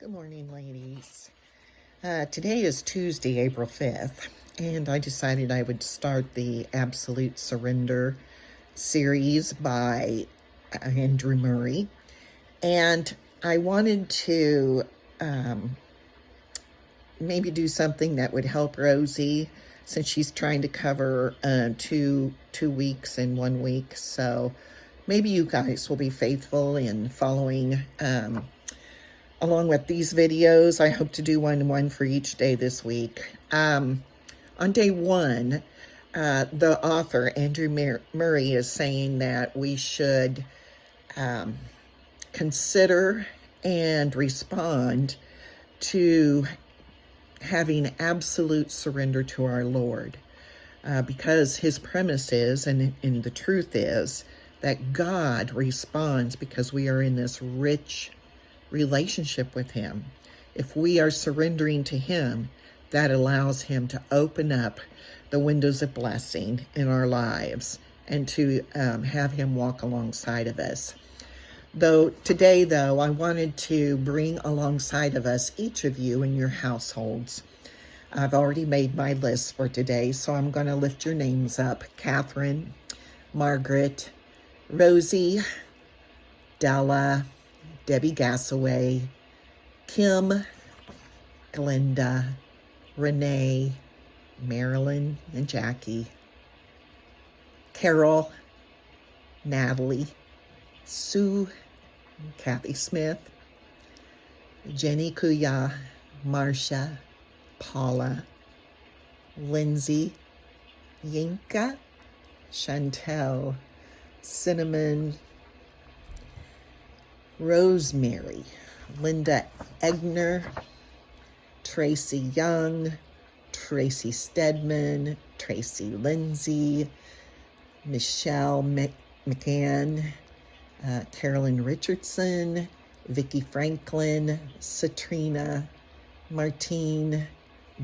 Good morning, ladies. Today is Tuesday, April 5th, and I decided I would start the Absolute Surrender series by Andrew Murray. And I wanted to maybe do something that would help Rosie, since she's trying to cover two weeks in 1 week. So maybe you guys will be faithful in following along with these videos. I hope to do one for each day this week. On day one, the author, Andrew Murray, is saying that we should consider and respond to having absolute surrender to our Lord. Because his premise is, and the truth is, that God responds because we are in this rich relationship with him. If we are surrendering to him, that allows him to open up the windows of blessing in our lives and to have him walk alongside of us. Today, I wanted to bring alongside of us each of you in your households. I've already made my list for today, so I'm going to lift your names up. Catherine, Margaret, Rosie, Della, Debbie Gassaway, Kim, Glenda, Renee, Marilyn and Jackie, Carol, Natalie, Sue, Kathy Smith, Jenny Kuya, Marcia, Paula, Lindsay, Yinka, Chantel, Cinnamon, Rosemary, Linda Egner, Tracy Young, Tracy Stedman, Tracy Lindsay, Michelle McCann, Carolyn Richardson, Vicki Franklin, Satrina, Martine,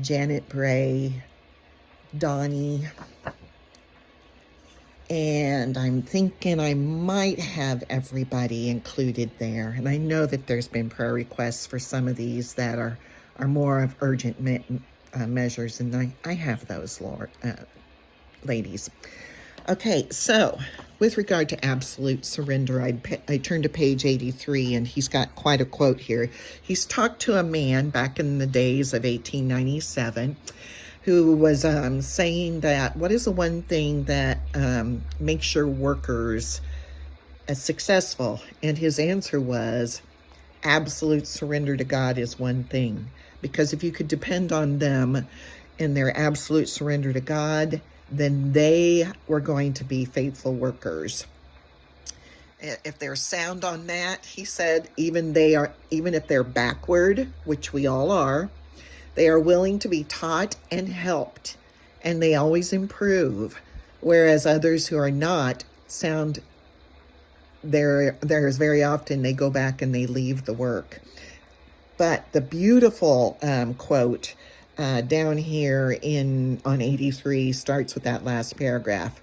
Janet Bray, Donnie, and I'm thinking I might have everybody included there. And I know that there's been prayer requests for some of these that are more of urgent measures, and I have those, ladies. Okay, so with regard to absolute surrender, I turned to page 83, and he's got quite a quote here. He's talked to a man back in the days of 1897 who was saying that what is the one thing that makes your workers successful? And his answer was absolute surrender to God is one thing. Because if you could depend on them in their absolute surrender to God, then they were going to be faithful workers. If they're sound on that, he said, even if they're backward, which we all are, they are willing to be taught and helped, and they always improve. Whereas others who are not sound, there's very often they go back and they leave the work. But the beautiful quote down here on 83 starts with that last paragraph.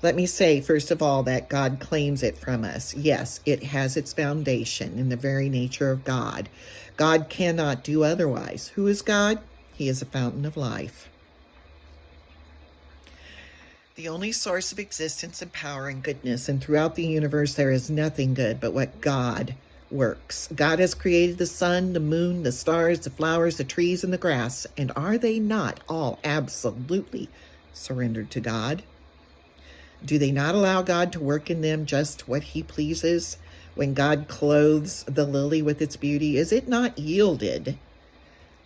Let me say, first of all, that God claims it from us. Yes, it has its foundation in the very nature of God. God cannot do otherwise. Who is God? He is a fountain of life. The only source of existence and power and goodness, and throughout the universe there is nothing good but what God works. God has created the sun, the moon, the stars, the flowers, the trees, and the grass, and are they not all absolutely surrendered to God? Do they not allow God to work in them just what he pleases? When God clothes the lily with its beauty, is it not yielded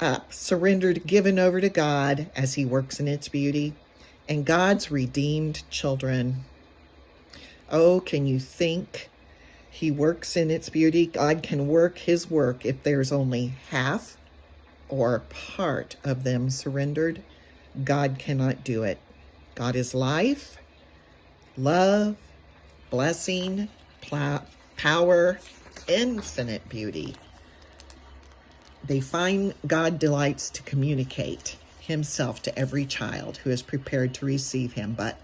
up, surrendered, given over to God as he works in its beauty? And God's redeemed children, oh, can you think he works in its beauty? God can work his work if there's only half or part of them surrendered. God cannot do it. God is life, love, blessing, power, infinite beauty. They find God delights to communicate himself to every child who is prepared to receive him. But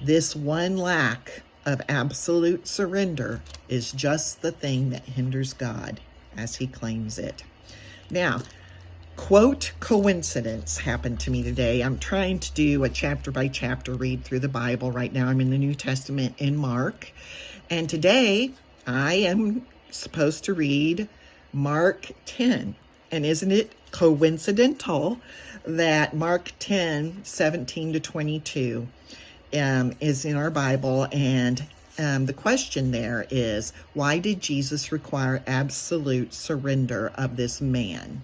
this one lack of absolute surrender is just the thing that hinders God as he claims it. Now, quote coincidence happened to me today. I'm trying to do a chapter by chapter read through the Bible. Right now I'm in the New Testament in Mark. And today I am supposed to read Mark 10. And isn't it coincidental that Mark 10, 17 to 22 is in our Bible? And the question there is, why did Jesus require absolute surrender of this man?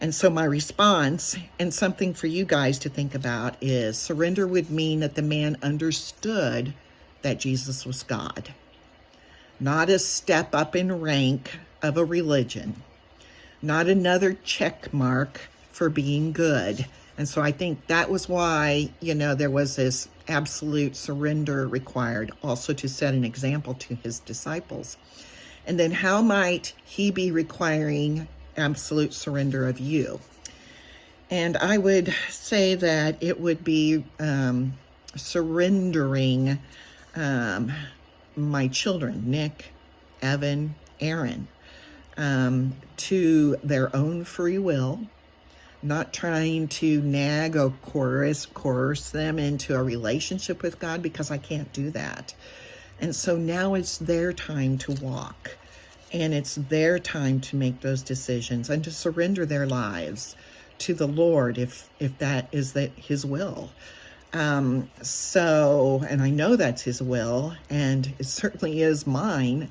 And so my response, and something for you guys to think about, is surrender would mean that the man understood that Jesus was God, not a step up in rank of a religion, not another check mark for being good. And so I think that was why, there was this absolute surrender required, also to set an example to his disciples. And then how might he be requiring absolute surrender of you? And I would say that it would be surrendering my children, Nick, Evan, Aaron, to their own free will, not trying to nag or coerce them into a relationship with God, because I can't do that. And so now it's their time to walk. And it's their time to make those decisions and to surrender their lives to the Lord if that is his will. And I know that's his will, and it certainly is mine,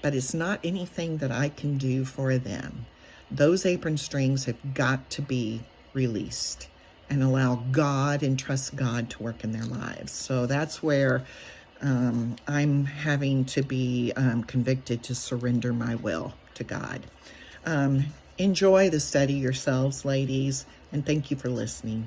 but it's not anything that I can do for them. Those apron strings have got to be released and allow God and trust God to work in their lives. So that's where I'm having to be convicted to surrender my will to God. Enjoy the study yourselves, ladies, and thank you for listening.